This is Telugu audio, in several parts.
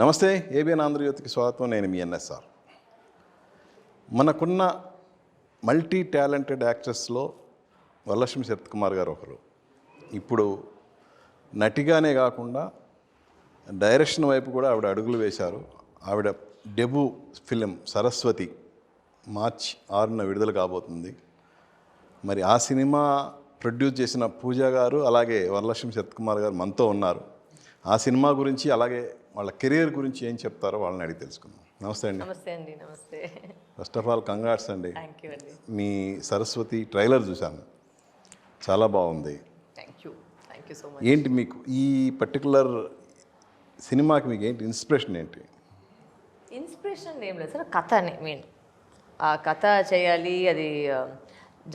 నమస్తే, ఏబిఎన్ ఆంధ్రజ్యోతికి స్వాగతం. నేను మీ ఎన్ఎస్ఆర్. మనకున్న మల్టీ టాలెంటెడ్ యాక్టర్స్లో వరలక్ష్మి శరత్కుమార్ గారు ఒకరు. ఇప్పుడు నటిగానే కాకుండా డైరెక్షన్ వైపు కూడా ఆవిడ అడుగులు వేశారు. ఆవిడ డెబ్యూ ఫిలిం సరస్వతి మార్చి 6న విడుదల కాబోతుంది. మరి ఆ సినిమా ప్రొడ్యూస్ చేసిన పూజా గారు అలాగే వరలక్ష్మి శరత్కుమార్ గారు మనతో ఉన్నారు. ఆ సినిమా గురించి అలాగే వాళ్ళ కెరీర్ గురించి ఏం చెప్తారో వాళ్ళని అడిగి తెలుసుకుందాం. నమస్తే అండి. నమస్తే అండి. నమస్తే. ఫస్ట్ ఆఫ్ ఆల్ కంగ్రాట్స్ అండి. థ్యాంక్ యూ అండి. మీ సరస్వతి ట్రైలర్ చూశాను, చాలా బాగుంది. Thank you so much. ఏంటి మీకు ఈ పర్టికులర్ సినిమాకి మీకు ఏంటి ఇన్స్పిరేషన్ ఏంటి? ఇన్స్పిరేషన్ ఏం లేదు సార్, కథ మెయిన్. ఆ కథ చేయాలి, అది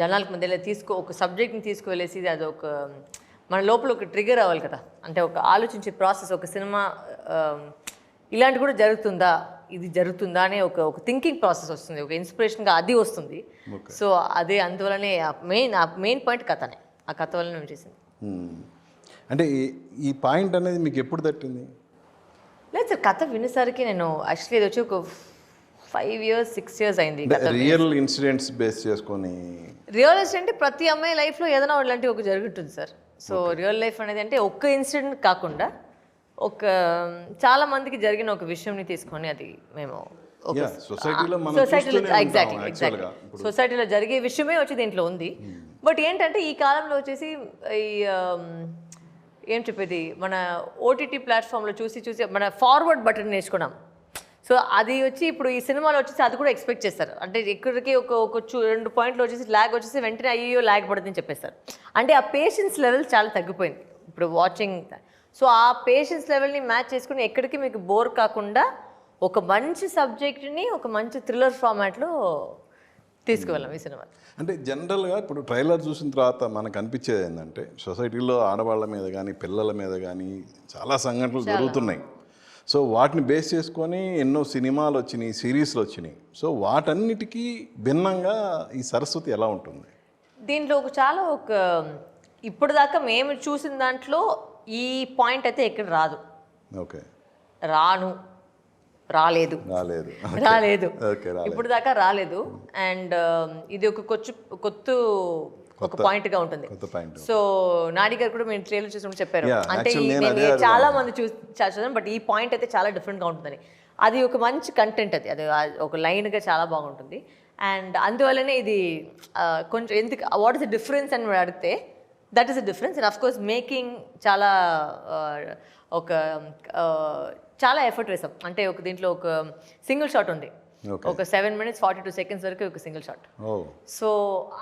జనాలకు మధ్యలో ఒక సబ్జెక్ట్ని తీసుకువెళ్ళేసి అది ఒక మన లోపల ఒక ట్రిగర్ అవ్వాలి కదా. అంటే ఒక ఆలోచించే ప్రాసెస్, ఒక సినిమా ఇలాంటి కూడా జరుగుతుందా, ఇది జరుగుతుందా అనే ఒక థింకింగ్ ప్రాసెస్ వస్తుంది, ఒక ఇన్స్పిరేషన్గా అది వస్తుంది. సో అదే అందువల్లనే మెయిన్ పాయింట్ కథనే. ఆ కథ వల్ల మేము చేసింది. అంటే ఈ పాయింట్ అనేది మీకు ఎప్పుడు తట్టింది? లేదు సార్, కథ వినేసరికి నేను యాక్చువల్లీ ఇది వచ్చి ఒక 5 years 6 years అయింది. రియల్ ఇన్సిడెంట్స్ బేస్ చేసుకొని. రియల్ అంటే ప్రతి అమ్మాయి లైఫ్లో ఏదైనా ఇలాంటి ఒక జరుగుతుంది సార్. సో రియల్ లైఫ్ అనేది అంటే ఒక్క ఇన్సిడెంట్ కాకుండా ఒక చాలా మందికి జరిగిన ఒక విషయంని తీసుకొని అది మేము సొసైటీలో జరిగే విషయమే వచ్చి దీంట్లో ఉంది. బట్ ఏంటంటే ఈ కాలంలో వచ్చేసి ఈ ఏం చెప్పేది, మన ఓటీటీ ప్లాట్ఫామ్లో చూసి మన ఫార్వర్డ్ బటన్ నేర్చుకున్నాం. సో అది వచ్చి ఇప్పుడు ఈ సినిమాలో వచ్చేసి అది కూడా ఎక్స్పెక్ట్ చేస్తారు. అంటే ఇక్కడికి ఒక 2 పాయింట్లు వచ్చేసి ల్యాగ్ వచ్చేసి వెంటనే అయ్యో ల్యాగ్ పడుతుందని చెప్పేస్తారు. అంటే ఆ పేషెన్స్ లెవెల్ చాలా తగ్గిపోయింది ఇప్పుడు వాచింగ్. సో ఆ పేషెన్స్ లెవెల్ని మ్యాచ్ చేసుకుని ఎక్కడికి మీకు బోర్ కాకుండా ఒక మంచి సబ్జెక్ట్ని ఒక మంచి థ్రిల్లర్ ఫార్మాట్లో తీసుకువెళ్ళాం ఈ సినిమా. అంటే జనరల్గా ఇప్పుడు ట్రైలర్ చూసిన తర్వాత మనకు అనిపించేది ఏంటంటే సొసైటీలో ఆడవాళ్ళ మీద కానీ పిల్లల మీద కానీ చాలా సంఘటనలు జరుగుతున్నాయి. సో వాటిని బేస్ చేసుకొని ఎన్నో సినిమాలు వచ్చినాయి, సిరీస్లు వచ్చినాయి. సో వాటన్నిటికీ భిన్నంగా ఈ సరస్వతి ఎలా ఉంటుంది? దీంట్లో చాలా ఇప్పుడు దాకా మేము చూసిన దాంట్లో ఈ పాయింట్ అయితే ఎక్కడ రాదు. ఓకే. రాలేదు ఇప్పుడు దాకా రాలేదు. అండ్ ఇది ఒక పాయింట్ గా ఉంటుంది. సో నాని గారు కూడా మేము ట్రైలర్ చూసినప్పుడు చెప్పారు, అంటే చాలా మంది చూసాను బట్ ఈ పాయింట్ అయితే చాలా డిఫరెంట్ గా ఉంటుందని. అది ఒక మంచి కంటెంట్, అది ఒక లైన్ గా చాలా బాగుంటుంది. అండ్ అందువల్లనే ఇది కొంచెం ఎందుకు వాట్ ఇస్ ద డిఫరెన్స్ అని అడిగితే that is the difference. And of course making చాలా ఎఫర్ట్ వేసాం. అంటే దీంట్లో ఒక సింగిల్ షాట్ ఉంది, ఒక 7 minutes 42 seconds వరకు ఒక సింగిల్ షాట్. సో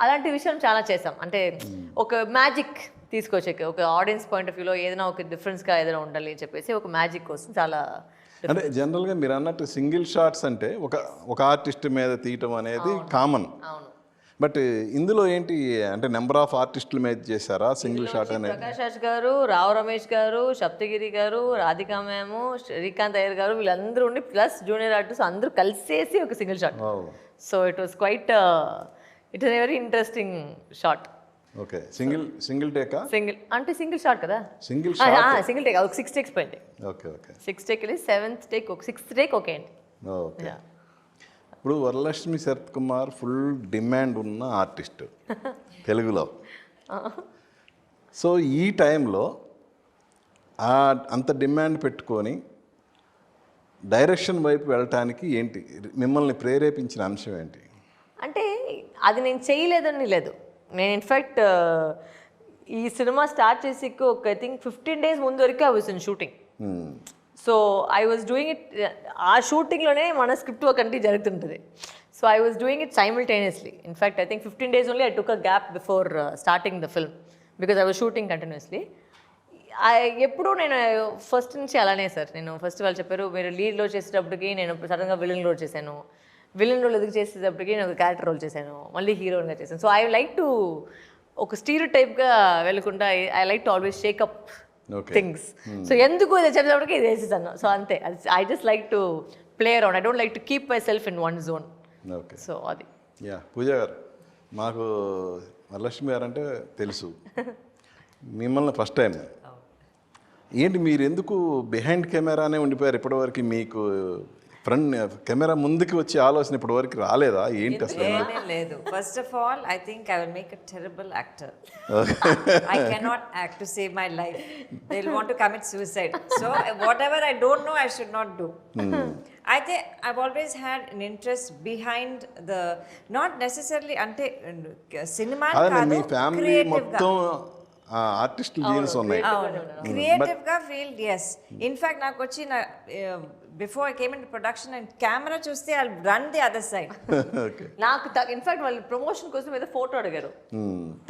అలాంటి విషయం చాలా చేసాం. అంటే ఒక మ్యాజిక్ తీసుకొచ్చే, ఒక ఆడియన్స్ పాయింట్ ఆఫ్ వ్యూలో ఏదైనా ఒక డిఫరెన్స్గా ఏదైనా ఉండాలి అని చెప్పేసి ఒక మ్యాజిక్ కోసం చాలా. అంటే జనరల్గా మీరు అన్నట్టు సింగిల్ షాట్స్ అంటే ఒక ఆర్టిస్ట్ మీద తీయటం అనేది కామన్. అవును. బట్ ఇందులో ఏంటి అంటే నెంబర్ ఆఫ్ ఆర్టిస్టుల మీద చేశారా సింగిల్ షాట్ అనేది? ప్రకాష్ రాజ్ గారు, రావు రమేష్ గారు, సప్తగిరి గారు, రాధికా మ్యాము, శ్రీకాంత్ అయ్యర్ గారు, వీళ్ళందరూ ఉండి ప్లస్ జూనియర్ ఆర్టిస్ట్ అందరూ కలిసేసి ఒక single shot. So it was quite it is very interesting shot. Okay. Single టేకా? సింగిల్ షాట్ కదా, సింగిల్ టేక్. ఒక 6 takes పోయింది. ఓకే. 6 take వెళ్ళి 7th take, ఒక 6th take ఓకే అండి. ఓకే. ఇప్పుడు వరలక్ష్మి శరత్కుమార్ ఫుల్ డిమాండ్ ఉన్న ఆర్టిస్ట్ తెలుగులో. సో ఈ టైంలో అంత డిమాండ్ పెట్టుకొని డైరెక్షన్ వైపు వెళ్ళటానికి ఏంటి మిమ్మల్ని ప్రేరేపించిన అంశం ఏంటి? అంటే అది నేను చేయలేదని లేదు. నేను ఇన్ఫ్యాక్ట్ ఈ సినిమా స్టార్ట్ చేసి ఐ థింక్ 15 days ముందు వరకు I was in shooting. So I was doing it. ఆ షూటింగ్లోనే మన స్క్రిప్ట్ వర్క్ అంటే జరుగుతుంటుంది. So I was doing it simultaneously. In fact I think 15 days only I took a gap before starting the film because I was shooting continuously. ఎప్పుడూ నేను ఫస్ట్ నుంచి అలానే సార్. నేను ఫస్ట్ వాళ్ళు చెప్పారు మీరు లీడ్లో చేసేటప్పటికి నేను సడన్గా విలన్ రోల్ చేశాను, విలన్ రోల్ ఎదుగు చేసేటప్పటికి నేను ఒక క్యారెక్టర్ రోల్ చేశాను, మళ్ళీ హీరోయిన్గా చేశాను. సో ఐ లైక్ టు ఒక స్టీరియో టైప్గా వెళ్ళకుండా I like to always shake up things. So ఎందుకు ఇది చెప్పేటప్పటికి ఇది వేసేసాను. సో అంతే, I just like to play around. I don't like to keep my self in one zone. Okay. So అది. పూజ గారు, మాకు వరలక్ష్మి గారు అంటే తెలుసు, మిమ్మల్ని ఫస్ట్ టైం ఏంటి మీరు ఎందుకు బిహైండ్ కెమెరానే ఉండిపోయారు ఇప్పటివరకు? మీకు ఫ్రంట్ కెమెరా ముందుకు వచ్చే ఆలోచన ఇప్పటివరకు రాలేదా? ఏంటి అసలు? లేదు. First of all, I think I will make a terrible actor. I cannot act to save my life. They'll want to commit suicide. So whatever I don't know, I should not do. I think I've always had an interest behind the, not necessarily ante cinema అదే మీ kaadu, ఫ్యామిలీ creative ga. మొత్తం ఆర్టిస్టులు జీన్స్ ఉన్నాయి. క్రియేటివ్ గా ఫీల్డ్ ఎస్. ఇన్ఫాక్ట్ నాకు వచ్చి నా before I came in production and camera చూస్తే I ran the other side. నాకు ఇన్ఫాక్ట్ వాళ్ళు ప్రమోషన్ కోసం ఏదో ఫోటో అడిగారు,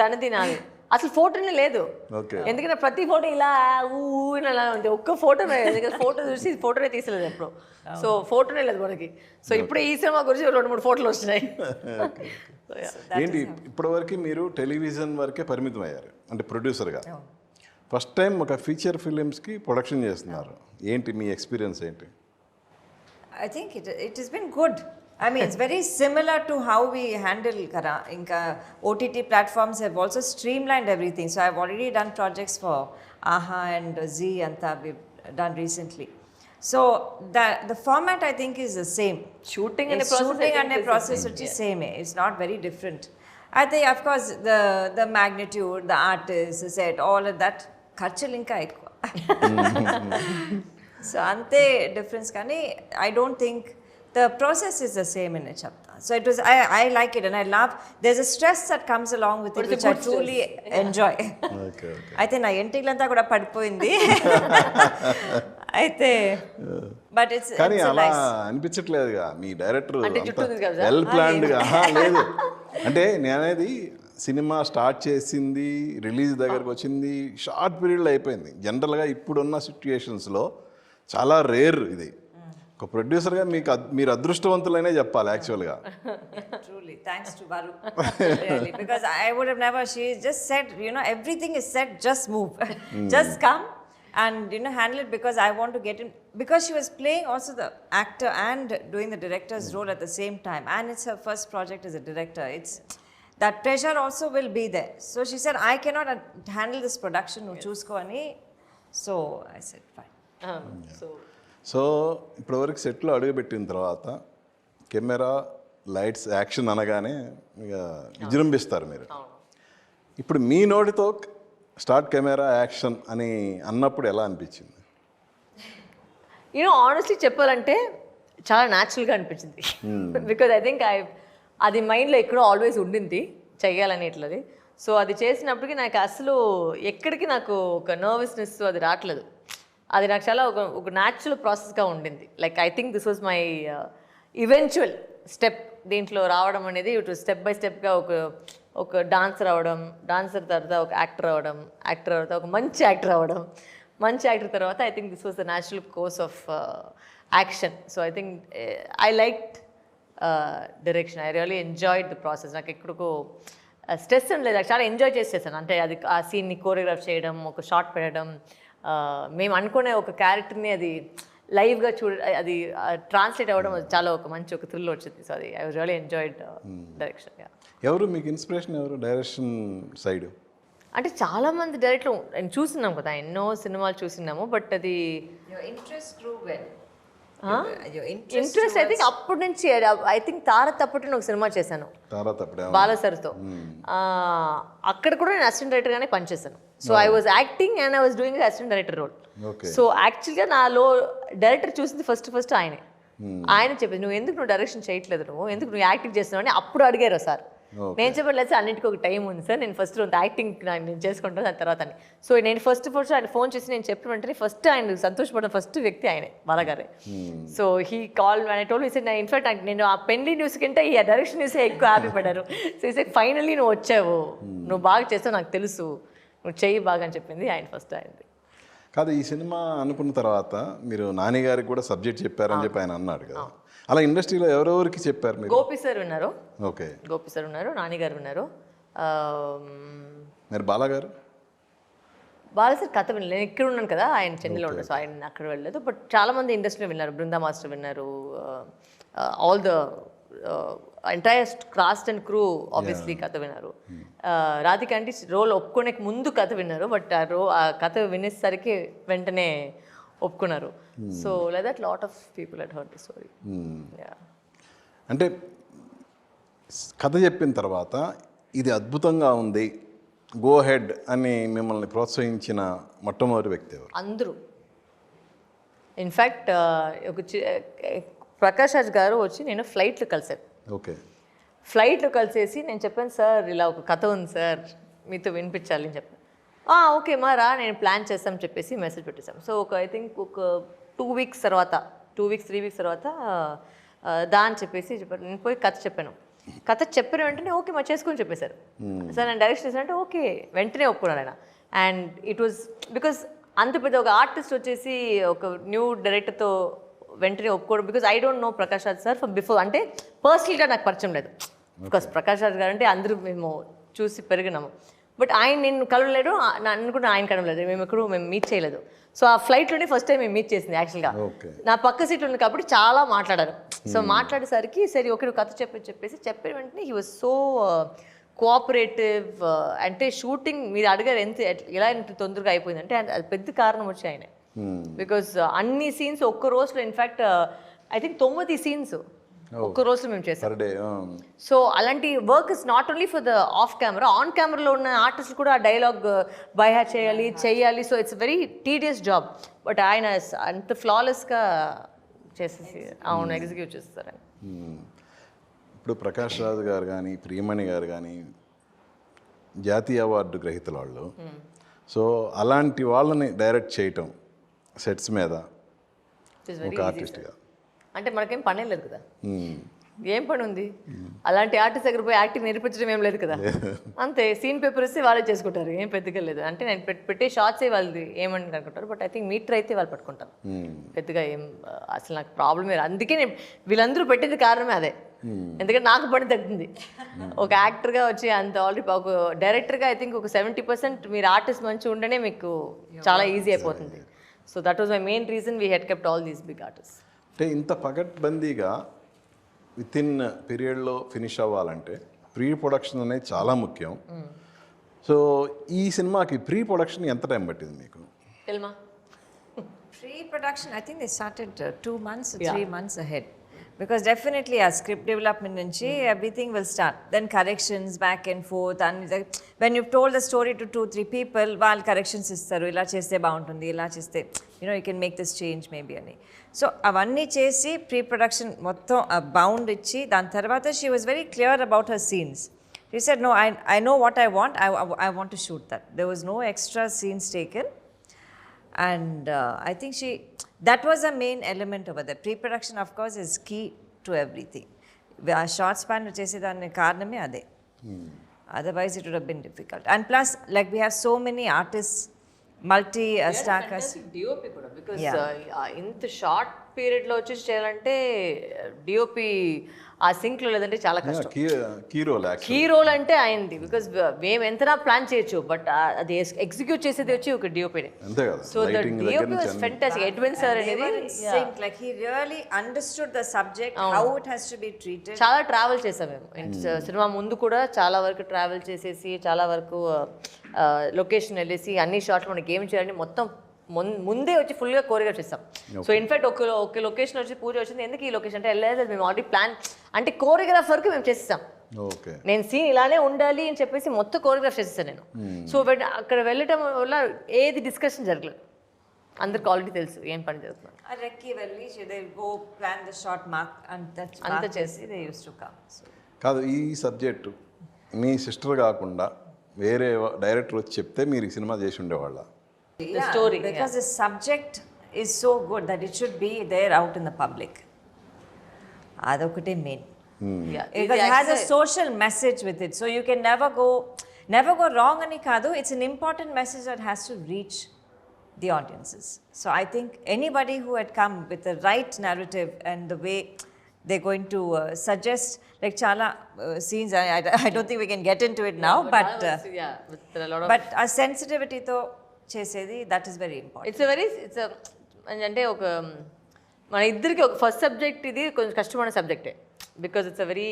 తనది నాది. అసలు ఫోటోనే లేదు, ఎందుకంటే ప్రతి ఫోటో ఇలా అలా ఉంది. ఒక్క ఫోటో ఫోటో చూసి ఫోటోనే తీసలేదు ఎప్పుడు. సో ఫోటోనే లేదు మనకి. సో ఇప్పుడు ఈ సినిమా గురించి 2-3 ఫోటోలు వస్తున్నాయి. ఏంటి ఇప్పటివరకు మీరు టెలివిజన్ వరకే పరిమితం అయ్యారు అంటే ప్రొడ్యూసర్గా. ఫస్ట్ టైం ఒక ఫీచర్ ఫిలిమ్స్కి ప్రొడక్షన్ చేస్తున్నారు. ఏంటి మీ ఎక్స్పీరియన్స్ ఏంటి? I think it has been good. I mean, it's very similar to how we handle Kara. Inka OTT platforms have also streamlined everything. So I've already done projects for AHA and Zee Anta we've done recently. So the format I think is the same. Shooting and process which is same. It's not very different. I think of course the magnitude, the artist, the set, all of that kharchalu inka ekku. So ante difference kani I don't think the process is the same in it chapta. So it was I like it and I love, there's a stress that comes along with it which I truly enjoy. Okay అయితే నా ఎంటికలంతా కూడా పడిపోయింది అయితే బట్ ఇట్స్ కానీ అలా అనిపించట్లేదుగా మీ డైరెక్టర్ అంటే చుట్టూ ఉంది కదా? వెల్ ప్లాన్డ్గా లేదు. అంటే నేనేది సినిమా స్టార్ట్ చేసింది, రిలీజ్ దగ్గరకు వచ్చింది, షార్ట్ పీరియడ్లో అయిపోయింది. జనరల్గా ఇప్పుడున్న సిచ్యుయేషన్స్లో చాలా రేర్ ఇది. ఒక ప్రొడ్యూసర్గా మీరు అదృష్టవంతులనే చెప్పాలి యాక్చువల్గా. truly thanks to Baru really, because I would have never, she just said, you know, everything is said, just move. Just come and you know handle it, because I want to get in, because she was playing also the actor and doing the director's role at the same time, and it's her first project as a director. It's that pressure also will be there. So she said I cannot handle this production, nu chusko ani. So I said fine. So ఇప్పటివరకు సెట్లో అడుగుపెట్టిన తర్వాత కెమెరా లైట్స్ యాక్షన్ అనగానే ఇక విజృంభిస్తారు మీరు. ఇప్పుడు మీ నోటితో స్టార్ట్ కెమెరా యాక్షన్ అని అన్నప్పుడు ఎలా అనిపించింది? ఆనెస్ట్లీ చెప్పాలంటే చాలా న్యాచురల్గా అనిపించింది. బికాజ్ ఐ థింక్ అది మైండ్లో ఎక్కడో ఆల్వేస్ ఉండింది చెయ్యాలని ఇట్లది. సో అది చేసినప్పటికీ నాకు అసలు ఎక్కడికి నాకు ఒక నర్వస్నెస్ అది రావట్లేదు. అది నాకు చాలా ఒక న్యాచురల్ ప్రాసెస్గా ఉండింది. Like I think this was my eventual step దీంట్లో రావడం అనేది. ఇటు స్టెప్ బై స్టెప్గా ఒక డాన్సర్ అవ్వడం, డాన్సర్ తర్వాత ఒక యాక్టర్ అవ్వడం, యాక్టర్ తర్వాత ఒక మంచి యాక్టర్ అవ్వడం, మంచి యాక్టర్ తర్వాత I think this was the natural course of action. So I think I liked direction. I really enjoyed the process. నాకు ఎక్కడికో స్ట్రెస్ అని లేదు, చాలా ఎంజాయ్ చేసేసాను. అంటే అది ఆ సీన్ని కోరియోగ్రాఫ్ చేయడం, ఒక షాట్ పెట్టడం, మేము అనుకునే ఒక క్యారెక్టర్ని అది లైవ్గా అది ట్రాన్స్లేట్ అవ్వడం చాలా ఒక మంచి ఒక థ్రిల్ వచ్చింది. సో అది I was really enjoyed direction. ఎవరు మీకు ఇన్స్పిరేషన్, ఎవరు డైరెక్షన్ సైడ్? అంటే చాలామంది డైరెక్ట్లు నేను చూస్తున్నాం కదా, ఎన్నో సినిమాలు చూసినాము. బట్ అది Your interest grew well. Interest I think అప్పటి నుంచి. ఐ థింక్ తారత్ అప్పటి ఒక సినిమా చేశాను బాలసర్తో. అక్కడ కూడా నేను అసిస్టెంట్ డైరెక్టర్గానే పనిచేశాను. So I was acting and I was doing assistant director role. So యాక్చువల్గా నాలో డైరెక్టర్ చూసింది ఫస్ట్ ఆయనే. ఆయన చెప్పేది, నువ్వు డైరెక్షన్ చేయట్లేదు, ఎందుకు నువ్వు యాక్టింగ్ చేస్తున్నావు అని అప్పుడు అడిగారు సార్. నేను చెప్పలేదు సార్, అన్నింటికి ఒక టైం ఉంది సార్, నేను ఫస్ట్ యాక్టింగ్ నేను చేసుకుంటాను దాని తర్వాత అని. సో నేను ఫస్ట్ ఆయన ఫోన్ చేసి నేను చెప్పిన వెంటనే ఫస్ట్ ఆయన సంతోషపడిన ఫస్ట్ వ్యక్తి ఆయనే, బాలగారే. So he call and I told, నేను ఇన్ఫాక్ట్ నేను ఆ పెళ్లి న్యూస్ కంటే ఈ డైరెక్షన్ న్యూసే ఎక్కువ హ్యాపీ పడ్డారు. సో ఈసే ఫైనల్లీ నువ్వు వచ్చావు, నువ్వు బాగా చేస్తావు, నాకు తెలుసు, నువ్వు చెయ్యి బాగా అని చెప్పింది ఆయన ఫస్ట్. ఆయనది కాదు. ఈ సినిమా అనుకున్న తర్వాత మీరు నాని గారికి కూడా సబ్జెక్ట్ చెప్పారని చెప్పి ఆయన అన్నాడు కదా, అలా ఇండస్ట్రీలో ఎవరెవరికి చెప్పారు మీరు? గోపి సార్ విన్నారు, ఓకే, గోపి సార్ ఉన్నారు, నాని గారు విన్నారు. మరి బాలగారు? బాల సార్ కథ వినలేదు, నేను ఇక్కడ ఉన్నాను కదా, ఆయన చెన్నైలో ఉన్నారు, సో ఆయన అక్కడ వెళ్ళలేదు. బట్ చాలామంది ఇండస్ట్రీలో విన్నారు, బృందా మాస్టర్ విన్నారు, all the entire cost and crew obviously కథ విన్నారు. రాధిక అంటే రోల్ ఒప్పుకునే ముందు కథ విన్నారు, బట్ ఆ కథ వినేసరికి వెంటనే ఒప్పుకున్నారు. So like that lot of people head heard the story. అంటే కథ చెప్పిన తర్వాత ఇది అద్భుతంగా ఉంది, గో హెడ్ అని మిమ్మల్ని ప్రోత్సహించిన మొట్టమొదటి వ్యక్తి ఎవరు? అందరూ. ఇన్ఫ్యాక్ట్ ప్రకాష్ రాజ్ గారు వచ్చి నేను ఫ్లైట్లో కలిసాను. ఓకే. ఫ్లైట్లో కలిసేసి నేను చెప్పాను, సార్ ఇలా ఒక కథ ఉంది సార్, మీతో వినిపించాలి అని చెప్పాను. ఓకే మా రా, నేను ప్లాన్ చేస్తామని చెప్పేసి మెసేజ్ పెట్టేశాం. సో ఐ థింక్ ఒక 2 weeks తర్వాత 3 weeks తర్వాత అని చెప్పేసి చెప్పారు. నేను పోయి కథ చెప్పాను. కథ చెప్పిన వెంటనే ఓకే మా చేసుకొని చెప్పేశారు. సార్ నేను డైరెక్షన్ చేశానంటే ఓకే వెంటనే ఒప్పుకున్నాను ఆయన. అండ్ ఇట్ వాజ్ బికాస్ అంత పెద్ద ఒక ఆర్టిస్ట్ వచ్చేసి ఒక న్యూ డైరెక్టర్తో వెంటనే ఒప్పుకోవడం, because I don't know Prakash Raj sir from before. అంటే పర్సనల్గా నాకు పరిచయం లేదు. బికాస్ ప్రకాష్ రాజ్ గారు అంటే అందరూ మేము చూసి పెరిగినాము, బట్ ఆయన నేను కలవలేడు, నన్ను కూడా ఆయన కలవలేదు, మేము మీట్ చేయలేదు. సో ఆ ఫ్లైట్లోనే ఫస్ట్ టైం మేము మీట్ చేసింది యాక్చువల్గా. నా పక్క సీట్లో ఉంది కాబట్టి చాలా మాట్లాడారు. సో మాట్లాడేసరికి సరే ఓకే నువ్వు కథ చెప్పేసి చెప్పిన వెంటనే హీ వాజ్ సో కోఆపరేటివ్. అంటే షూటింగ్ మీరు అడిగారు ఎలా ఎంత తొందరగా అయిపోయింది అంటే అది పెద్ద కారణం వచ్చి ఆయన. బికాజ్ అన్ని సీన్స్ ఒక్క రోజులో ఇన్ఫ్యాక్ట్ ఐ థింక్ 9 scenes ఒక్క రోజులో మేము చేసాం. సో అలాంటి work is not only for the of camera, on కెమెరాలో ఉన్న ఆర్టిస్ట్ కూడా ఆ డైలాగ్ బైహా చేయాలి. So it's very tedious job, but ఆయన అంత ఫ్లాలెస్గా చేసేసి అవును ఎగ్జిక్యూట్ చేస్తారు ఆయన. ఇప్పుడు ప్రకాష్ రాజ్ గారు కానీ ప్రియమణి గారు కానీ జాతీయ అవార్డు గ్రహీతల వాళ్ళు. సో అలాంటి వాళ్ళని డైరెక్ట్ చేయటం సెట్స్ మీద ఒక ఆర్టిస్ట్గా అంటే మనకేం పనే లేదు కదా, ఏం పని ఉంది? అలాంటి ఆర్టిస్ట్ దగ్గర పోయి యాక్టింగ్ నేర్పించడం ఏం లేదు కదా, అంతే. సీన్ పేపర్ ఇస్తే వాళ్ళే చేసుకుంటారు, ఏం పెద్దగా లేదు. అంటే నేను పెట్టే షార్ట్సే వాళ్ళది ఏమని అనుకుంటారు, బట్ ఐ థింక్ మీటర్ అయితే వాళ్ళు పట్టుకుంటారు. పెద్దగా ఏం అసలు నాకు ప్రాబ్లమే లేదు. అందుకే నేను వీళ్ళందరూ పెట్టేది కారణమే అదే, ఎందుకంటే నాకు పని తగ్గింది. ఒక యాక్టర్గా వచ్చి అంత ఆల్రెడీ ఒక డైరెక్టర్గా ఐ థింక్ ఒక 70% మీరు ఆర్టిస్ట్ మంచిగా ఉంటేనే మీకు చాలా ఈజీ అయిపోతుంది. So that was my main reason we had kept all these big artist. అంటే ఇంత పగడ్బందీగా విత్ ఇన్ పీరియడ్లో ఫినిష్ అవ్వాలంటే ప్రీ ప్రొడక్షన్ అనేది చాలా ముఖ్యం. సో ఈ సినిమాకి ప్రీ ప్రొడక్షన్ ఎంత టైం పట్టింది మీకు? Pre-production, I think they started 2 months, 3 months ahead. Because definitely our script development nunchi everything will start. Then corrections back and forth. And when you've told the story to 2-3 people, while corrections istaru, ila cheste baguntundi, ila cheste, you can make this change maybe ani. So avanni chesi pre-production mottham bound ichi, dan tarvata she was very clear about her scenes. She said, no, I know what I want. I want to shoot that. There was no extra scenes taken. And I think that was a main element over there. Pre-production, of course, is key to everything. Our short span chesedani karaname ade. Otherwise, it would have been difficult. And plus, like we have so many artists, multi-star cast. DOP kuda, because ఇంత షార్ట్ పీరియడ్లో వచ్చేసి చేయాలంటే డిఓపి ఆ సింక్లో లేదంటే చాలా కష్టం. కీ రోల్ అంటే అయింది, బికాస్ మేము ఎంతనా ప్లాన్ చేయొచ్చు, బట్ అది ఎగ్జిక్యూట్ చేసేది వచ్చి ఒక డిఓపిని. So the DOP was fantastic. Edwin sir అనేది like he really understood the subject, how it has to be treated. చాలా ట్రావెల్ చేసాం మేము సినిమా ముందు కూడా, చాలా వరకు ట్రావెల్ చేసేసి చాలా వరకు లొకేషన్ వెళ్ళేసి అన్ని షాట్లు మనకి ఏం చేయాలని మొత్తం ముందే వచ్చి ఫుల్గా కోరియోగ్రాఫ్ చేస్తాం. సో ఇన్ఫాక్ట్ ఒక లొకేషన్ వచ్చి పూజ వచ్చింది, ఎందుకు ఈ లొకేషన్ అంటే వెళ్ళలేదు, మేము ఆల్రెడీ ప్లాన్ అంటే కోరియోగ్రాఫ్ వరకు మేము చేసేస్తాం. నేను సీన్ ఇలానే ఉండాలి అని చెప్పేసి మొత్తం కోరియోగ్రాఫ్ చేసేస్తాను నేను. సో అక్కడ వెళ్ళటం వల్ల ఏది డిస్కషన్ జరగలేదు, అందరికి ఆల్రెడీ తెలుసు ఏం పని జరుగుతుంది. అంత చేసి కాదు, ఈ సబ్జెక్టు మీ సిస్టర్ కాకుండా వేరే డైరెక్టర్ వచ్చి చెప్తే మీరు ఈ సినిమా చేసి ఉండేవాళ్ళ? The story, because the subject is so good that it should be there out in the public. Adokate main. Because it has a social message with it, so you can never go wrong ani kadu. It's an important message that has to reach the audiences. So I think anybody who had come with the right narrative and the way they're going to suggest, like chala scenes, I don't think we can get into it now, but our sensitivity to చేసేది, దట్ ఈస్ వెరీ ఇంపార్టెంట్. అంటే ఒక మన ఇద్దరికి ఒక ఫస్ట్ సబ్జెక్ట్ ఇది కొంచెం కష్టమైన సబ్జెక్టే. బికాజ్ ఇట్స్ అ వెరీ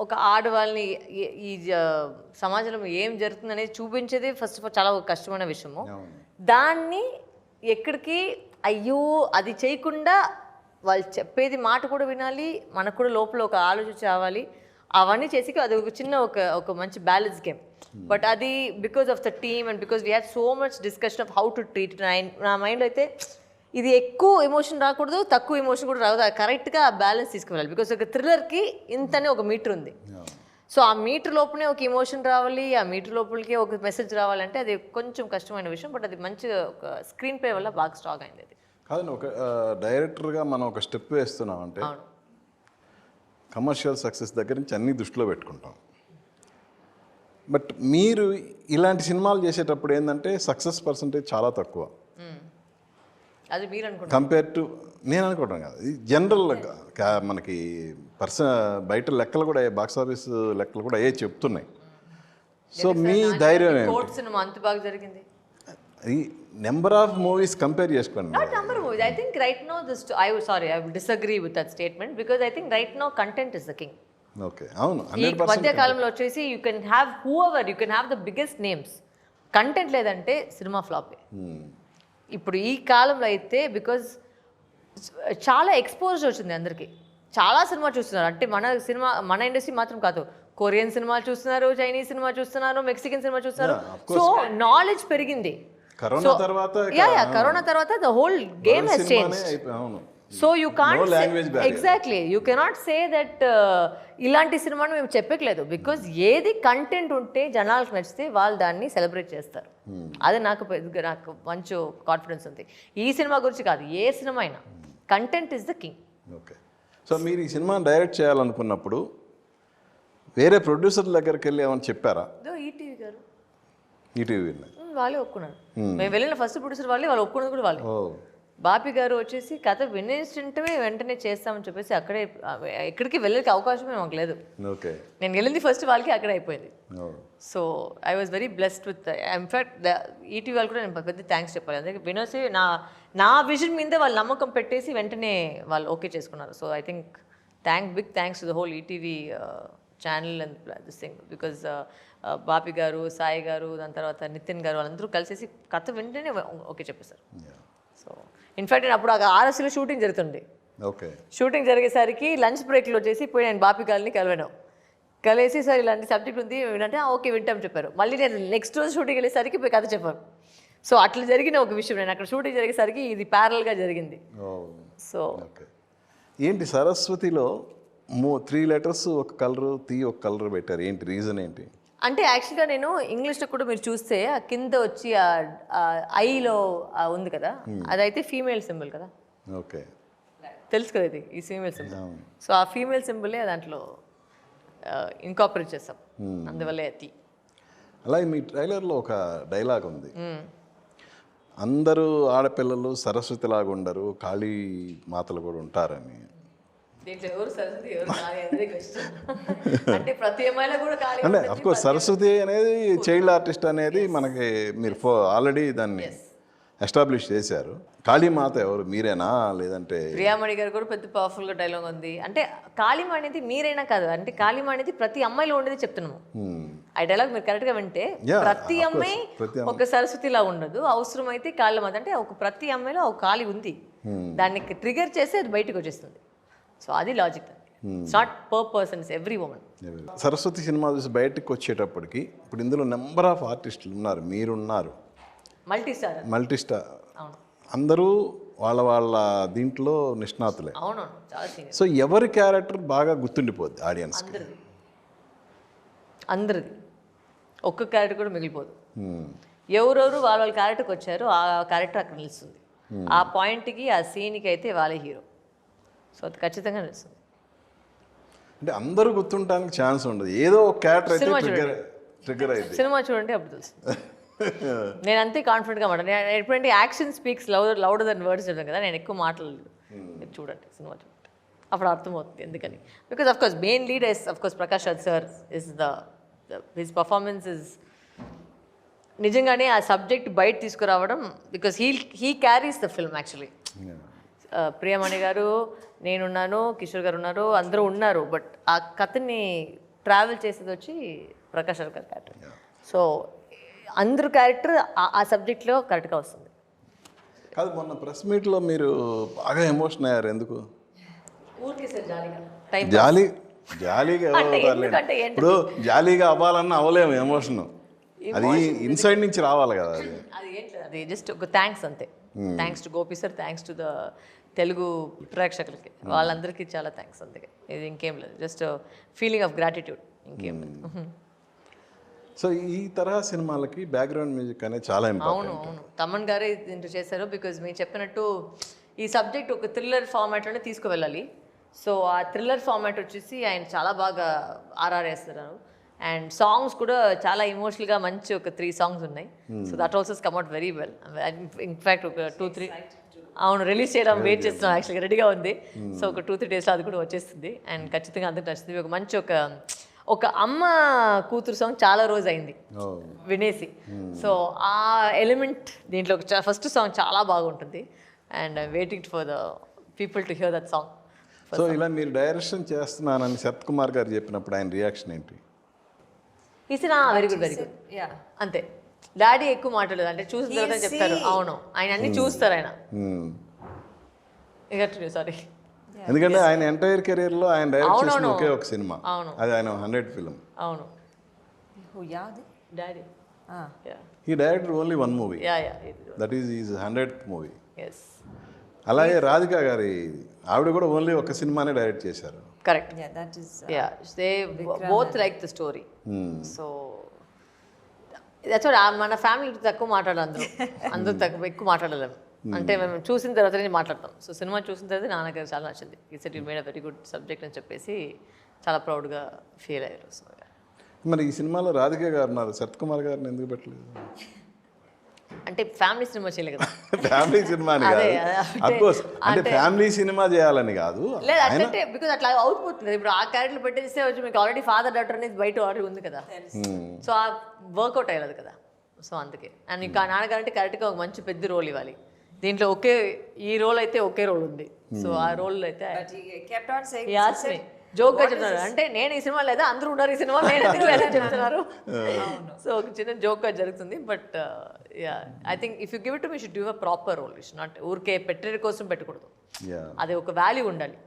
ఒక ఆడవాళ్ళని ఈ సమాజంలో ఏం జరుగుతుంది అనేది చూపించేది ఫస్ట్ ఆఫ్ ఆల్ చాలా ఒక కష్టమైన విషయము. దాన్ని ఎక్కడికి అయ్యో అది చేయకుండా వాళ్ళు చెప్పేది మాట కూడా వినాలి, మనకు కూడా లోపల ఒక ఆలోచన రావాలి, అవన్నీ చేసి అది ఒక చిన్న ఒక మంచి బ్యాలెన్స్ గేమ్. బట్ అది because of the team and because we had so much discussion of how to treat it. నా మైండ్లో అయితే ఇది ఎక్కువ ఎమోషన్ రాకూడదు, తక్కువ ఎమోషన్ కూడా రాకూడదు, కరెక్ట్గా ఆ బ్యాలెన్స్ తీసుకువెళ్ళాలి. బికాస్ ఒక థ్రిల్లర్కి ఇంతనే ఒక మీటర్ ఉంది. సో ఆ మీటర్ లోపలనే ఒక ఎమోషన్ రావాలి, ఆ మీటర్ లోపలికి ఒక మెసేజ్ రావాలంటే అది కొంచెం కష్టమైన విషయం. బట్ అది మంచిగా ఒక స్క్రీన్ ప్లే వల్ల బాగా స్ట్రాంగ్ అయింది. అది కాదండి, ఒక డైరెక్టర్గా మనం ఒక స్టెప్ వేస్తున్నాం అంటే కమర్షియల్ సక్సెస్ దగ్గర నుంచి అన్ని దృష్టిలో పెట్టుకుంటాం. బట్ మీరు ఇలాంటి సినిమాలు చేసేటప్పుడు ఏంటంటే సక్సెస్ పర్సంటేజ్ చాలా తక్కువ అది మీరు అనుకుంటారు కంపేర్ టు నేను అనుకోవడం కాదు, ఇది జనరల్ మనకి బయట లెక్కలు కూడా బాక్స్ ఆఫీస్ లెక్కలు కూడా ఏ చెప్తున్నాయి. సో మీ ధైర్యం కోర్ట్ సినిమా అంత బాగా జరిగింది. ఈ నెంబర్ ఆఫ్ మూవీస్ కంపేర్ చేసుకోండి. Not number of movies. I think right now I will disagree with that statement because I think right now content is the king. Okay, అవును, ఈ మధ్య కాలంలో వచ్చేసి you can have whoever, you can have the biggest names, content లేదంటే సినిమా ఫ్లాపే. ఇప్పుడు ఈ కాలంలో అయితే బికాజ్ చాలా ఎక్స్పోజర్ వచ్చింది అందరికీ, చాలా సినిమా చూస్తున్నారు. అంటే మన ఇండస్ట్రీ మాత్రం కాదు, కొరియన్ సినిమాలు చూస్తున్నారు, చైనీస్ సినిమా చూస్తున్నారు, మెక్సికన్ సినిమా చూస్తున్నారు. సో నాలెడ్జ్ పెరిగింది. కరోనా తర్వాత కరోనా తర్వాత the whole game has changed. So you can't exactly you cannot say that ఇలాంటి సినిమాను మేము చెప్పట్లేదు. బికాజ్ ఏది కంటెంట్ ఉంటే జనాలకు నచ్చితే వాళ్ళు దాన్ని సెలబ్రేట్ చేస్తారు. అది నాకు మంచి కాన్ఫిడెన్స్ ఉంది. ఈ సినిమా గురించి కాదు, ఏ సినిమా అయినా content is the king. Okay, so మీరు ఈ సినిమాని డైరెక్ట్ చేయాలనుకున్నప్పుడు వేరే ప్రొడ్యూసర్ దగ్గరికి వెళ్ళి ఏమని చెప్పారా? ఈటీవీ గారు, ఈటీవీ వాళ్ళే ఒప్పుకున్నారు. మేము వెళ్ళిన ఫస్ట్ ప్రొడ్యూసర్ వాళ్ళు ఒప్పుకున్నది కూడా వాళ్ళే. బాపి గారు వచ్చేసి కథ వినేస్తుంటే వెంటనే చేస్తామని చెప్పేసి అక్కడే, ఎక్కడికి వెళ్ళడానికి అవకాశమే మాకు లేదు. ఓకే, నేను వెళ్ళింది ఫస్ట్ వాళ్ళకి అక్కడే అయిపోయింది. So I was very blessed with, in fact ETV వాళ్ళు కూడా నేను పెద్ద థ్యాంక్స్ చెప్పాలి. అందుకే వినోసి నా విజన్ మీద వాళ్ళు నమ్మకం పెట్టేసి వెంటనే వాళ్ళు ఓకే చేసుకున్నారు. So I think big thanks to the whole ETV channel and this thing. Because Bapi garu, Sai గారు, దాని తర్వాత నితిన్ గారు వాళ్ళందరూ కలిసేసి కథ వెంటనే ఓకే చెప్పేశారు. సో ఇన్ఫ్యాక్ట్ నేను అప్పుడు ఆర్ఎస్లో షూటింగ్ జరుగుతుంది. ఓకే, షూటింగ్ జరిగేసరికి లంచ్ బ్రేక్లో వచ్చేసి పోయి నేను బాపి గారిని కలిసి సార్ ఇలాంటి సబ్జెక్ట్ ఉంది వినంటే ఓకే వింటాం చెప్పారు. మళ్ళీ నేను నెక్స్ట్ రోజు షూటింగ్ వెళ్ళేసరికి పోయి కథ చెప్పారు. సో అట్లా జరిగిన ఒక విషయం, నేను అక్కడ షూటింగ్ జరిగేసరికి ఇది ప్యారల్గా జరిగింది. సో ఏంటి సరస్వతిలో 3 letters ఒక కలరు, ఒక కలర్ పెట్టారు, ఏంటి రీజన్ ఏంటి? అంటే యాక్చువల్గా నేను ఇంగ్లీష్లో కూడా మీరు చూస్తే ఆ కింద వచ్చి ఐలో ఉంది కదా, అదైతే ఫీమేల్ సింబల్ కదా. ఓకే, తెలుసు కదా ఇది ఈ ఫీమేల్ సింబల్. సో ఆ ఫీమేల్ సింబలే దాంట్లో ఇంకాపరేట్ చేస్తాం, అందువల్లే అది. అలాగే మీ ట్రైలర్లో ఒక డైలాగ్ ఉంది, అందరూ ఆడపిల్లలు సరస్వతి లాగా ఉండరు, కాళీ మాతలు కూడా ఉంటారని. అంటే ప్రతి అమ్మాయిలో కూడా అంటే అఫ్కోర్స్ సరస్వతి అనేది చైల్డ్ ఆర్టిస్ట్ అనేది మనకి మీరు ఆల్రెడీ దాన్ని ఎస్టాబ్లిష్ చేశారు. కాళీమాత ఎవరు, మీరేనా లేదంటే? ప్రియామణి గారు కూడా పెద్ద పవర్ఫుల్గా డైలాగ్ ఉంది. అంటే కాళీమ అనేది మీరైనా కాదు, అంటే కాళీమ అనేది ప్రతి అమ్మాయిలో ఉండేది చెప్తున్నాము. ఆ డైలాగ్ మీరు కరెక్ట్గా వింటే ప్రతి అమ్మాయి ఒక సరస్వతిలా ఉండదు, అవసరమైతే కాళీమాత అంటే ఒక ప్రతి అమ్మాయిలో ఒక కాళీ ఉంది, దాన్ని ట్రిగర్ చేస్తే అది బయటకు వచ్చేస్తుంది. సో అది logic, it's not per person, it's every women. Saraswati cinema చూసి బయటకు వచ్చేటప్పటికి ఇప్పుడు ఇందులో నెంబర్ ఆఫ్ ఆర్టిస్టులు ఉన్నారు, మీరున్నారు, మల్టీ స్టార్, అందరూ వాళ్ళ దీంట్లో నిష్ణాతులే. అవునవును, చాలా సీనియర్. సో ఎవరి క్యారెక్టర్ బాగా గుర్తుండిపోద్ది ఆడియన్స్? అందరిది ఒక్క క్యారెక్టర్ కూడా మిగిలిపోదు. ఎవరెవరు వాళ్ళ క్యారెక్టర్కి వచ్చారో ఆ క్యారెక్టర్ అక్కడ నిలుస్తుంది. ఆ పాయింట్కి ఆ సీన్కి అయితే వాళ్ళే హీరో. సో అది ఖచ్చితంగా నిలుస్తుంది. అంటే అందరూ గుర్తుంటానికి ఛాన్స్ ఉండదు, ఏదో ఒక క్యారెక్టర్ అయితే ట్రిగర్ అయితే సినిమా చూడండి అప్పుడు తెలుస్తుంది. నేను అంతే కాన్ఫిడెంట్గా మాట, నేను ఎప్పుడంటే action speaks louder than words చెప్తాను కదా, నేను ఎక్కువ మాటలు చూడండి, సినిమా చూడండి, అప్పుడు అర్థమవుతుంది ఎందుకని. Because of course main lead is of course Prakash Raj sir. Is his performance is నిజంగానే ఆ సబ్జెక్ట్ బయట తీసుకురావడం, because he carries the film actually. Priyamani గారు, నేనున్నాను, కిషోర్ గారు ఉన్నారు, అందరూ ఉన్నారు. బట్ ఆ కథని ట్రావెల్ చేసేది వచ్చి ప్రకాష్ రావు గారి క్యారెక్టర్. సో అందరు క్యారెక్టర్ ఆ సబ్జెక్ట్లో కరెక్ట్గా వస్తుంది. కాదు, మొన్న ప్రెస్ మీట్లో మీరు బాగా ఎమోషన్ అయ్యారు, ఎందుకు? ఊరికే సార్ జాలీగా టైం జాలీగా అంటే ఎవరు ఎందుకంటే ఏంటి? ఇప్పుడు జాలీగా అవ్వాలన్నా అవ్వలేము, ఎమోషన్ అది ఇన్సైడ్ నుంచి రావాలి కదా. అది అది ఏంటి, అది జస్ట్ ఒక థ్యాంక్స్ అంతే. Thanks to Gopi sir, thanks to the Telugu ప్రేక్షకులకి, వాళ్ళందరికీ చాలా థ్యాంక్స్ అంతే. ఇది ఇంకేం లేదు, జస్ట్ ఫీలింగ్ ఆఫ్ గ్రాటిట్యూడ్, ఇంకేం లేదు. సో ఈ తరహా సినిమాలకి బ్యాక్గ్రౌండ్ మ్యూజిక్ అనేది చాలా ఇంపార్టెంట్. అవును, తమన్ గారే దీంట్లో చేశారు. బికాజ్ మీరు చెప్పినట్టు ఈ సబ్జెక్ట్ ఒక థ్రిల్లర్ ఫార్మాట్లోనే తీసుకువెళ్ళాలి. సో ఆ థ్రిల్లర్ ఫార్మాట్ వచ్చేసి ఆయన చాలా బాగా ఆర్ఆర్ఎస్తున్నారు. అండ్ సాంగ్స్ కూడా చాలా ఇమోషనల్గా మంచి ఒక 3 songs ఉన్నాయి. So that also come out very well. In fact ఒక 2-3 అవును రిలీజ్ చేయడం వెయిట్ చేస్తున్నాం, యాక్చువల్గా రెడీగా ఉంది. సో ఒక 2-3 daysలో అది కూడా వచ్చేస్తుంది. అండ్ ఖచ్చితంగా అందరికి నచ్చుతుంది. ఒక మంచి ఒక అమ్మ కూతురు సాంగ్ చాలా రోజు అయింది వినేసి. సో ఆ ఎలిమెంట్ దీంట్లో ఫస్ట్ సాంగ్ చాలా బాగుంటుంది. And I waiting for the people to hear that song. So ఇలా మీరు డైరెక్షన్ చేస్తున్నానని శరత్ కుమార్ గారు చెప్పినప్పుడు ఆయన రియాక్షన్ ఏంటి? ఈసినా వెరీ గుడ్ అంతే. డాడీ ఎక్కువ మాట్లాడలేదు, అంటే చూసిన తర్వాత చెప్తారు. అవును, ఆయన అన్ని చూస్తారు ఆయన. సారీ, ఎందుకంటే ఆయన ఎంటైర్ కెరీర్ లో ఆయన డైరెక్ట్ చేసిన ఒకే ఒక సినిమా, అది ఆయన 100th ఫిల్మ్. అవును, daddy he directed only 1 movie, that is his 100th movie. Yes, అలాగే రాధిక గారి ఆవిడ కూడా ఓన్లీ ఒక సినిమానే డైరెక్ట్ చేశారు. Correct. Yeah, that is. They both like the story. So that's what మన ఫ్యామిలీ తక్కువ మాట్లాడాలి, అందరూ ఎక్కువ మాట్లాడలేము. అంటే మేము చూసిన తర్వాత నుంచి మాట్లాడతాం. సో సినిమా చూసిన తర్వాత నాన్నగారు చాలా నచ్చింది. ఈ set you made a very good subject అని చెప్పేసి చాలా ప్రౌడ్గా ఫీల్ అయ్యారు. సో మరి ఈ సినిమాలో రాధిక గారు ఉన్నారు, శరత్ కుమార్ గారిని ఎందుకు పెట్టలేదు? అంటే ఫ్యామిలీ సినిమా చేయలేదు కదా. ఫ్యామిలీ సినిమా అని కాదు, అఫ్కోర్స్ అంటే ఫ్యామిలీ సినిమా చేయాలని కాదు, లేదు అంటే బికాజ్ అట్లా అవుట్పోతుంది. ఇప్పుడు ఆ క్యారెక్టర్ పెట్టేస్తే వచ్చి మీకు ఆల్రెడీ ఫాదర్ డాటర్ అనేది బయట ఆల్రెడీ ఉంది కదా. సో ఆ వర్కౌట్ అయ్యలేదు కదా. సో అందుకే అండ్ ఇంకా నాన్నగారు అంటే కరెక్ట్గా ఒక మంచి పెద్ద రోల్ ఇవ్వాలి. దీంట్లో ఈ రోల్ అయితే ఒకే రోల్ ఉంది. సో ఆ రోల్ అయితే జోక్గా చెప్తున్నారు. అంటే నేను ఈ సినిమా లేదా, అందరూ ఉన్నారు ఈ సినిమా, నేను ఎందుకు లేదా చెప్తున్నారు. సో ఒక చిన్న జోక్గా జరుగుతుంది. But I think if you give it to me should give a proper role. It's not ఊరికే పెట్టే కోసం పెట్టకూడదు, అది ఒక వాల్యూ ఉండాలి.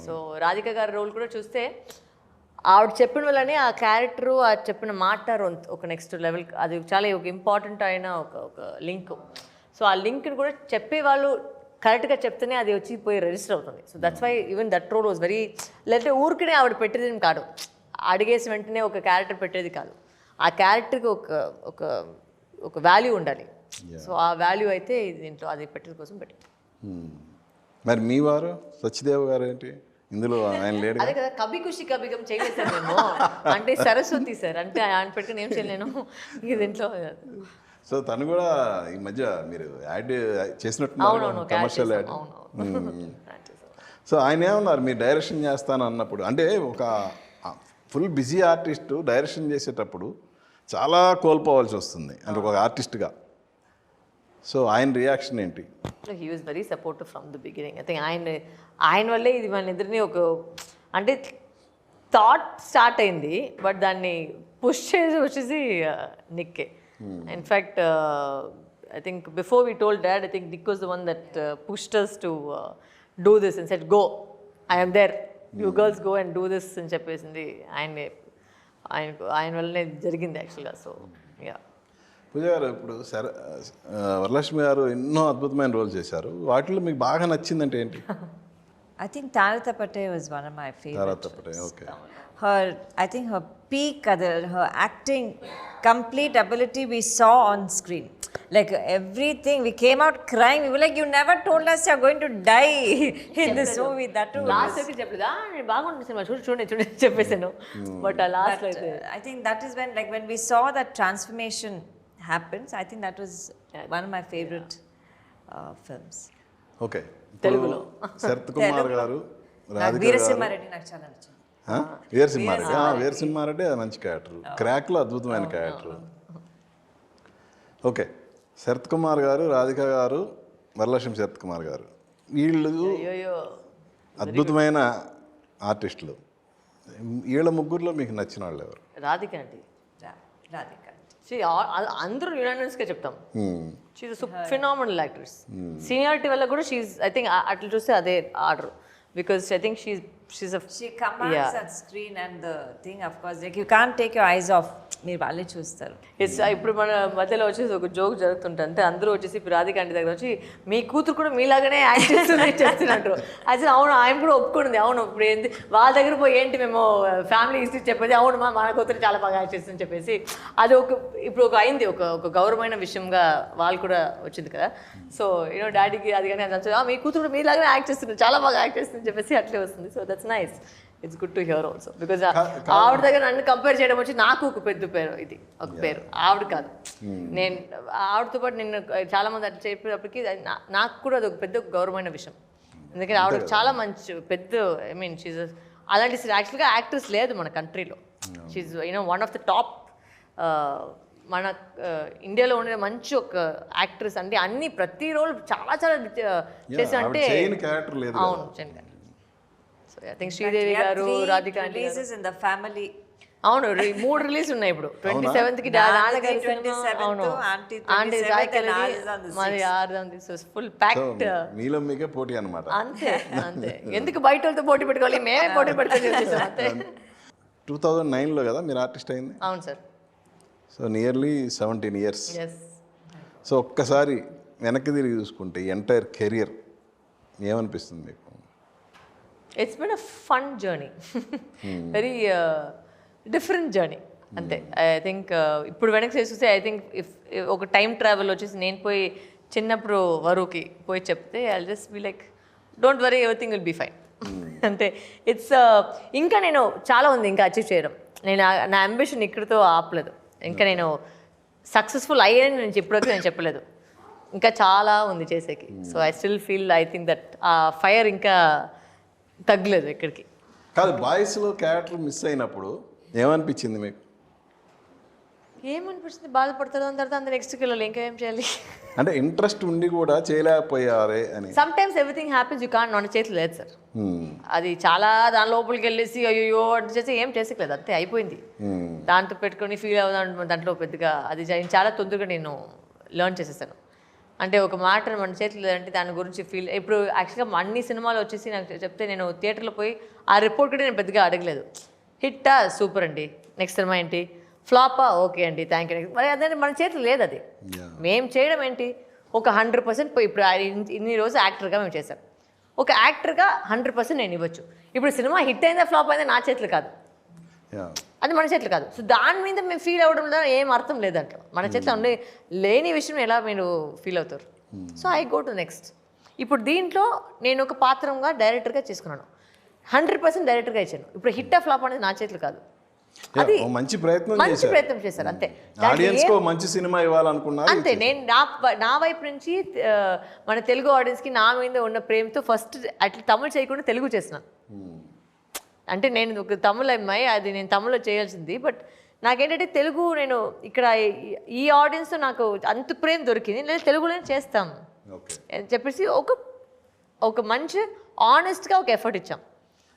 సో రాధిక గారి రోల్ కూడా చూస్తే ఆవిడ చెప్పిన వల్లనే ఆ క్యారెక్టరు ఆ చెప్పిన మాట ఒక నెక్స్ట్ లెవెల్, అది చాలా ఒక ఇంపార్టెంట్ అయిన ఒక లింక్. సో ఆ లింక్ని కూడా చెప్పేవాళ్ళు కరెక్ట్గా చెప్తేనే అది వచ్చి పోయి రిజిస్టర్ అవుతుంది. So that's why even that role was very, లేదంటే ఊరికనే ఆవిడ పెట్టేది కాదు, అడిగేసి వెంటనే ఒక క్యారెక్టర్ పెట్టేది కాదు. ఆ క్యారెక్టర్కి ఒక వాల్యూ ఉండాలి. సో ఆ వాల్యూ అయితే దీంట్లో అది పెట్టేది కోసం పెట్టింది. మరి మీ వారు సత్యదేవ్ గారు ఏంటి ఇందులో? ఆయన లేడు. అదే కదా, కభీ ఖుషి కభీ గమ్ చేయలేదు సార్ మేము. అంటే సరస్వతి సార్, అంటే ఆయన పెట్టుకుని ఏం చేయలేను దీంట్లో. సో తను కూడా ఈ మధ్య మీరు యాడ్ చేసినట్టు కమర్షియల్ యాడ్. సో ఆయన ఏమన్నారు మీరు డైరెక్షన్ చేస్తాను అన్నప్పుడు? అంటే ఒక ఫుల్ బిజీ ఆర్టిస్టు డైరెక్షన్ చేసేటప్పుడు చాలా కోల్పోవాల్సి వస్తుంది అంటే ఒక ఆర్టిస్ట్గా. సో ఆయన రియాక్షన్ ఏంటి? He was very supportive from the beginning. I think ఆయన వల్లే ఇది మన ఇద్దరిని అంటే థాట్ స్టార్ట్ అయింది, బట్ దాన్ని పుష్ చేసి వచ్చేసి నిక్కే. In fact I think before we told Dad, I think Nick was the one that pushed us to do this and said, go, I am there, you girls go and do this అని చెప్పేసింది ఆయన వల్లనే జరిగింది యాక్చువల్గా. So yeah. పూజ గారు, ఇప్పుడు వరలక్ష్మి గారు ఎన్నో అద్భుతమైన రోల్ చేశారు, వాటిలో మీకు బాగా నచ్చిందంటే ఏంటి? I think Taratha Pate was one of my favorites. Taratha Pate, okay. I think her peak, her acting, complete ability we saw on screen. Like everything, we came out crying. We were like, you never told us you're going to die in this movie. That too. Last week చెప్పలేదా బాగుంటుంది సినిమా చూడండి చెప్పేసాను. బట్ ఆ లాస్ట్ లో I think that is when we saw that transformation happens. I think that was one of my favorite films. Okay. తెలుగులో శరత్ కుమార్ గారు, రాధిక వీరసింహారెడ్డి నాకు చాలా నచ్చింది. వీరసింహారెడ్డి మంచి క్యారెక్టర్, క్రాక్లో అద్భుతమైన క్యారెక్టర్. ఓకే. శరత్ కుమార్ గారు, రాధిక గారు, వరలక్ష్మి శరత్ కుమార్ గారు వీళ్ళు అయ్యో అద్భుతమైన ఆర్టిస్టులు. వీళ్ళ ముగ్గురులో మీకు నచ్చిన వాళ్ళు ఎవరు? రాధిక అండి. Radhika. అందరూ యునానిమస్గా చెప్తాం. She phenomenal actress. సీనియారిటీ వల్ల కూడా షీఈ్ ఐ థింక్ అట్లా చూస్తే అదే order. Because I think she She commands that screen and the thing, of course, like you can't take your eyes off. మీరు వాళ్ళే చూస్తారు. ఇప్పుడు మన మధ్యలో వచ్చేసి ఒక జోక్ జరుగుతుంటే అంటే అందరూ వచ్చేసి ఇప్పుడు రాధిక ఆంటీ దగ్గర వచ్చి మీ కూతురు కూడా మీలాగానే యాక్ట్ చేస్తున్నట్టు. అసలు అవును, ఆయన కూడా ఒప్పుకుంది. అవును, ఇప్పుడు ఏంటి వాళ్ళ దగ్గర పోయి ఏంటి మేము ఫ్యామిలీ హిస్టరీ చెప్పేది, అవును మన కూతురు చాలా బాగా యాక్ట్ చేస్తుందని చెప్పేసి అది ఇప్పుడు అయింది ఒక గౌరవమైన విషయంగా వాళ్ళు కూడా వచ్చింది కదా. సో డాడీకి అది కానీ మీ కూతురు కూడా మీలాగానే యాక్ట్ చేస్తున్నారు, చాలా బాగా యాక్ట్ చేస్తుందని చెప్పేసి అట్లే వస్తుంది. So that's nice. It's good to hear also. Because ఆవిడ దగ్గర నన్ను కంపేర్ చేయడం వచ్చి నాకు ఒక పెద్ద పేరు, ఇది ఒక పేరు, ఆవిడ కాదు. నేను ఆవిడతో పాటు నేను చాలా మంది అట్లా చెప్పేటప్పటికి నాకు కూడా అది ఒక పెద్ద గౌరవమైన విషయం. ఎందుకంటే ఆవిడ చాలా మంచి పెద్ద ఐ మీన్ షీజ్ అలాంటి యాక్చువల్గా యాక్టర్స్ లేదు మన కంట్రీలో. She's one of the top మన ఇండియాలో ఉండే మంచి ఒక యాక్ట్రెస్ అంటే అన్ని ప్రతి రోల్ చాలా చాలా చేసి అంటే అవును చేయను. సో ఐ థింక్ శ్రీదేవి గారు, Radhika releases in the family. అవును 3 రిలీజ్ ఉన్నాయి ఇప్పుడు. 27th కి నాన్నగారి సినిమా, అవును ఆంటీ మరి 6 ఫుల్ ప్యాక్డ్. మీలో మీకే పోటీ అన్నమాట. అంతే అంతే. ఎందుకు బయట వాళ్ళతో పోటీ పెట్టుకోవాలి, మేమే పోటీ పెట్టుకొని అంతే. 2009లో కదా మీరు ఆర్టిస్ట్ అయింది? అవును sir. So nearly 17 years. So ఒక్కసారి వెనక్కి తిరిగి చూసుకుంటే ఎంటైర్ కెరియర్ ఏమనిపిస్తుంది మీకు? It's been a fun journey, very different journey అంతే. ఐ థింక్ ఇప్పుడు వెనక్కి చూస్తే ఐ థింక్ ఇఫ్ ఒక టైం ట్రావెల్ వచ్చేసి నేను పోయి చిన్నప్పుడు వరుకి పోయి చెప్తే I just be like don't worry, everything will be fine అంటే. ఇట్స్ ఇంకా నేను చాలా ఉంది ఇంకా అచీవ్ చేయడం. నేను నా అంబిషన్ ఇక్కడితో ఆపలేదు. ఇంకా నేను సక్సెస్ఫుల్ అయ్యాను నేను ఇప్పటివరకు నేను చెప్పలేదు, ఇంకా చాలా ఉంది చేసేకి. So I still feel I think that ఆ ఫైర్ ఇంకా తగ్గలేదు ఎక్కడికి. కాదు, బాయ్స్లో క్యారెక్టర్ మిస్ అయినప్పుడు ఏమనిపించింది మీకు? ఏమనిపించింది, బాధపడుతుంది. దాని తర్వాత అందరు నెక్స్ట్ కిలో ఇంకా ఏం చేయాలి అంటే ఇంట్రెస్ట్ ఉండి కూడా చేయలేకపోయారే అని. Some times everything happens, you can't, మన చేతులు లేదు సార్. అది చాలా దాని లోపలికి వెళ్ళేసి అయ్యో అంటే చేసి ఏం చేసేయలేదు, అంతే అయిపోయింది. దాంతో పెట్టుకొని ఫీల్ అవుదాం దాంట్లో పెద్దగా అది చాలా తొందరగా నేను లెర్న్ చేసేసాను. అంటే ఒక మాట మన చేతులు లేదంటే దాని గురించి ఫీల్. ఇప్పుడు యాక్చువల్గా అన్ని సినిమాలు వచ్చేసి నాకు చెప్తే నేను థియేటర్లో పోయి ఆ రిపోర్ట్ కూడా నేను పెద్దగా అడగలేదు. హిట్టా సూపర్ అండి, నెక్స్ట్ సినిమా ఏంటి, ఫ్లాపా ఓకే అండి థ్యాంక్ యూ. మరి అదే మన చేతులు లేదు అది. మేము చేయడం ఏంటి, ఒక 100% పోయి ఇప్పుడు ఇన్ని రోజు యాక్టర్గా మేము చేశాం. ఒక యాక్టర్గా 100% నేను ఇవ్వచ్చు. ఇప్పుడు సినిమా హిట్ అయిందా ఫ్లాప్ అయిందా నా చేతులు కాదు, అది మన చేతులు కాదు. సో దాని మీద మేము ఫీల్ అవ్వడం ఏం అర్థం లేదంట. మన చేతిలో ఉండే లేని విషయం ఎలా మీరు ఫీల్ అవుతారు. So I go to next. ఇప్పుడు దీంట్లో నేను ఒక పాత్రంగా డైరెక్టర్గా చేసుకున్నాను, 100% డైరెక్టర్గా ఇచ్చాను. ఇప్పుడు హిట్ ఆ ఫ్లాప్ అనేది నా చేతులు కాదు, అది మంచి ప్రయత్నం చేశారు అంతే. మంచి సినిమా ఇవ్వాలనుకున్నారు అంతే. నేను నా వైపు నుంచి మన తెలుగు ఆడియన్స్కి నా మీద ఉన్న ప్రేమతో ఫస్ట్ అట్లా తమిళ్ చేయకుండా తెలుగు చేసినాను. అంటే నేను ఒక తమిళ అమ్మాయి, అది నేను తమిళ్లో చేయాల్సింది. బట్ నాకేంటంటే తెలుగు నేను ఇక్కడ ఈ ఆడియన్స్తో నాకు అంత ప్రేమ దొరికింది, నేను తెలుగులోనే చేస్తాం అని చెప్పేసి ఒక మంచి ఆనెస్ట్గా ఒక ఎఫర్ట్ ఇచ్చాం.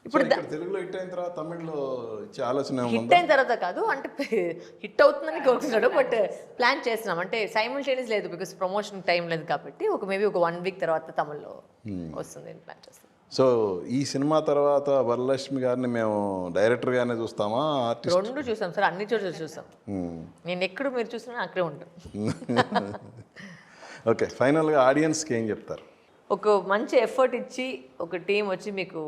ఇప్పుడు తెలుగులో హిట్ అయిన తర్వాత తమిళ్లో ఆలోచన హిట్ అయిన తర్వాత కాదు అంటే హిట్ అవుతుందని కోరుకున్నాడు, బట్ ప్లాన్ చేస్తున్నాం. అంటే సైమల్టేనియస్ లేదు, బికాస్ ప్రమోషన్ టైం లేదు కాబట్టి మేబీ ఒక 1 week తర్వాత తమిళ్లో వస్తుంది ప్లాన్ చేస్తాం. సో ఈ సినిమా తర్వాత వరలక్ష్మి గారిని మేము డైరెక్టర్గానే చూస్తామా, ఆర్టిస్ట్? 2 చూసాం సార్, అన్ని చోట్ల చూసాం. నేను ఎక్కడ మీరు చూసినా అక్కడే ఉంటాను. ఓకే, ఫైనల్గా ఆడియన్స్కి ఏం చెప్తారు? ఒక మంచి ఎఫర్ట్ ఇచ్చి ఒక టీం వచ్చి మీకు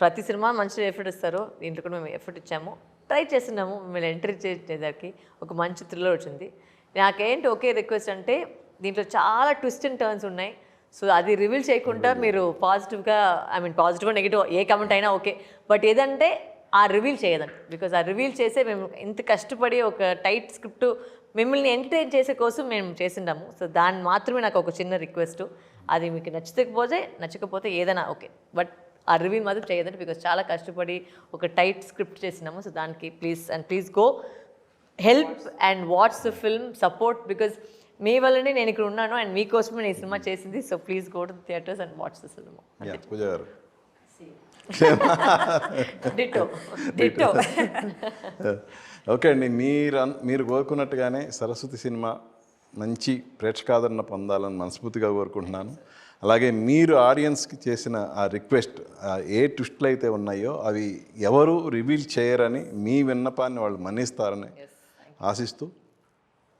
ప్రతి సినిమా మంచి ఎఫర్ట్ ఇస్తారు. దీంట్లో కూడా మేము ఎఫర్ట్ ఇచ్చాము, ట్రై చేస్తున్నాము. మిమ్మల్ని ఎంట్రీ చేసేదానికి ఒక మంచి థ్రిల్లర్ వచ్చింది. నాకేంటి ఒకే రిక్వెస్ట్ అంటే దీంట్లో చాలా ట్విస్ట్ అండ్ టర్న్స్ ఉన్నాయి. సో అది రివీల్ చేయకుండా మీరు పాజిటివ్గా పాజిటివ్ నెగిటివ్ ఏ కమెంట్ అయినా ఓకే, బట్ ఏదంటే ఆ రివీల్ చేయదండి. బికాజ్ ఆ రివీల్ చేసే మేము ఇంత కష్టపడి ఒక టైట్ స్క్రిప్ట్ మిమ్మల్ని ఎంటర్టైన్ చేసే కోసం మేము చేసిండాము. సో దాన్ని మాత్రమే నాకు ఒక చిన్న రిక్వెస్ట్. అది మీకు నచ్చకపోతే ఏదైనా ఓకే, బట్ ఆ రివ్యూ మాత్రం చేయదండి. బికాజ్ చాలా కష్టపడి ఒక టైట్ స్క్రిప్ట్ చేసినాము. సో దానికి please go help and watch the film, support. Because మీ వల్లనే నేను ఇక్కడ ఉన్నాను అండ్ మీకోసమే నేను ఈ సినిమా చేసింది. So please go to theatres and watch the cinema. Yeah Pooja garu ditto. Ditto. Okay అండి, మీరు కోరుకున్నట్టుగానే సరస్వతి సినిమా మంచి ప్రేక్షకాదరణ పొందాలని మనస్ఫూర్తిగా కోరుకుంటున్నాను. అలాగే మీరు ఆడియన్స్కి చేసిన ఆ రిక్వెస్ట్ ఏ ట్విస్టులు అయితే ఉన్నాయో అవి ఎవరు రివీల్ చేయరని మీ విన్నపాన్ని వాళ్ళు మన్నిస్తారని ఆశిస్తూ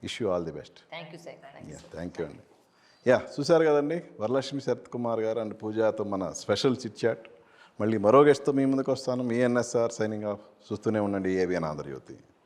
wish you all the best. Thank you sir. Thank you అండి. యా చూశారు కదండి, వరలక్ష్మి శరత్ కుమార్ గారు అండ్ పూజాతో మన స్పెషల్ చిట్ చాట్. మళ్ళీ మరో గెస్ట్తో మీ ముందుకు వస్తాను. మీ ఎన్ఎస్ఆర్ సైనింగ్ ఆఫ్. చూస్తూనే ఉండండి ఏబిఎన్ ఆంధ్రజ్యోతి.